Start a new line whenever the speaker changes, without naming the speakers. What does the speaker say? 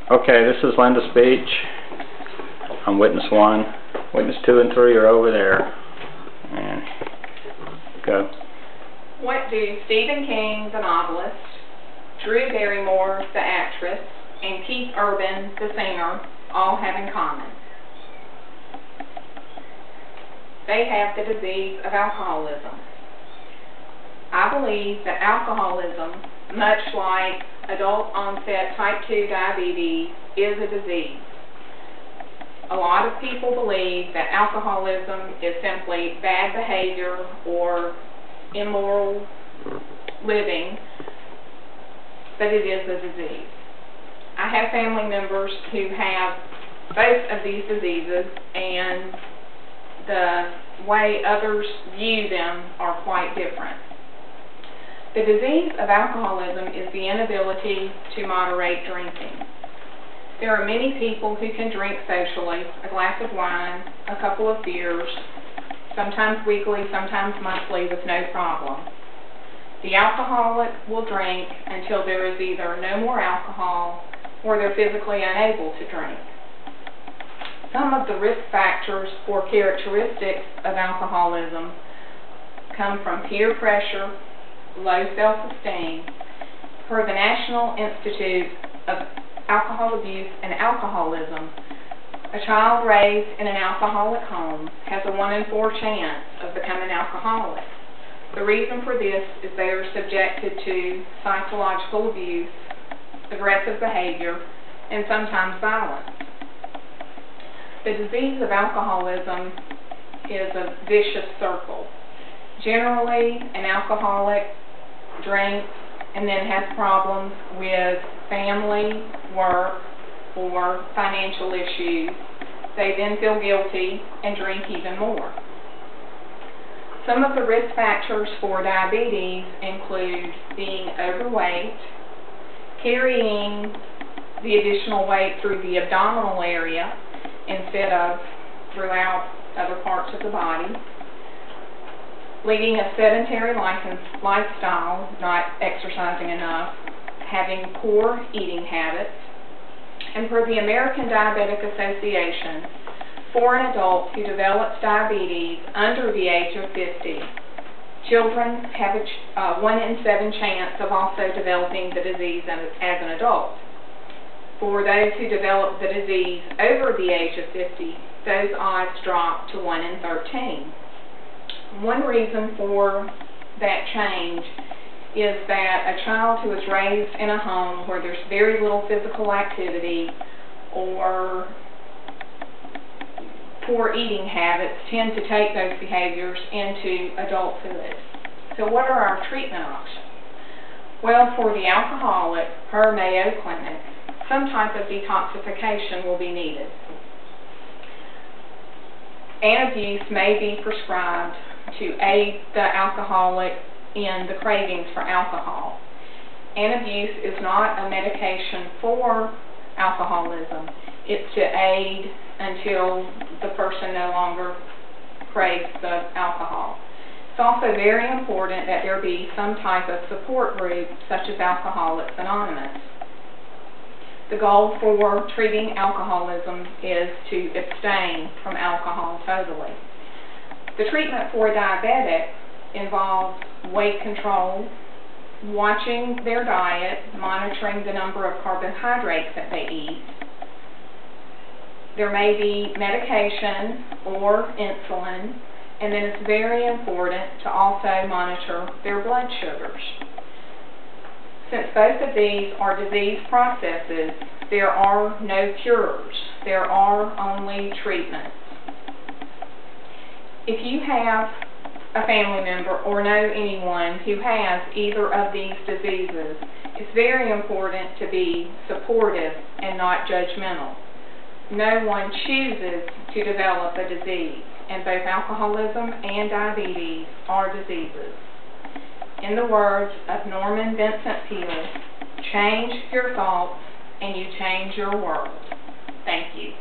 Okay, this is Linda's speech. I'm witness 1. Witness 2 and 3 are over there. And go.
What do Stephen King, the novelist, Drew Barrymore, the actress, and Keith Urban, the singer, all have in common? They have the disease of alcoholism. I believe that alcoholism, much like adult-onset type 2 diabetes, is a disease. A lot of people believe that alcoholism is simply bad behavior or immoral living, but it is a disease. I have family members who have both of these diseases, and the way others view them are quite different. The disease of alcoholism is the inability to moderate drinking. There are many people who can drink socially, a glass of wine, a couple of beers, sometimes weekly, sometimes monthly, with no problem. The alcoholic will drink until there is either no more alcohol or they're physically unable to drink. Some of the risk factors or characteristics of alcoholism come from peer pressure, low self-esteem. Per the National Institute of Alcohol Abuse and Alcoholism, a child raised in an alcoholic home has a 1 in 4 chance of becoming alcoholic. The reason for this is they are subjected to psychological abuse, aggressive behavior, and sometimes violence. The disease of alcoholism is a vicious circle. Generally, an alcoholic drinks and then has problems with family, work, or financial issues. They then feel guilty and drink even more. Some of the risk factors for diabetes include being overweight, carrying the additional weight through the abdominal area instead of throughout other parts of the body, leading a sedentary lifestyle, not exercising enough, having poor eating habits, and per the American Diabetic Association, for an adult who develops diabetes under the age of 50, children have a 1 in 7 chance of also developing the disease as an adult. For those who develop the disease over the age of 50, those odds drop to 1 in 13. One reason for that change is that a child who is raised in a home where there's very little physical activity or poor eating habits tend to take those behaviors into adulthood. So what are our treatment options? Well, for the alcoholic, per Mayo Clinic, some type of detoxification will be needed. Antabuse may be prescribed to aid the alcoholic in the cravings for alcohol. Antabuse is not a medication for alcoholism. It's to aid until the person no longer craves the alcohol. It's also very important that there be some type of support group, such as Alcoholics Anonymous. The goal for treating alcoholism is to abstain from alcohol totally. The treatment for a diabetic involves weight control, watching their diet, monitoring the number of carbohydrates that they eat. There may be medication or insulin, and then it's very important to also monitor their blood sugars. Since both of these are disease processes, there are no cures. There are only treatments. If you have a family member or know anyone who has either of these diseases, it's very important to be supportive and not judgmental. No one chooses to develop a disease, and both alcoholism and diabetes are diseases. In the words of Norman Vincent Peale, change your thoughts and you change your world. Thank you.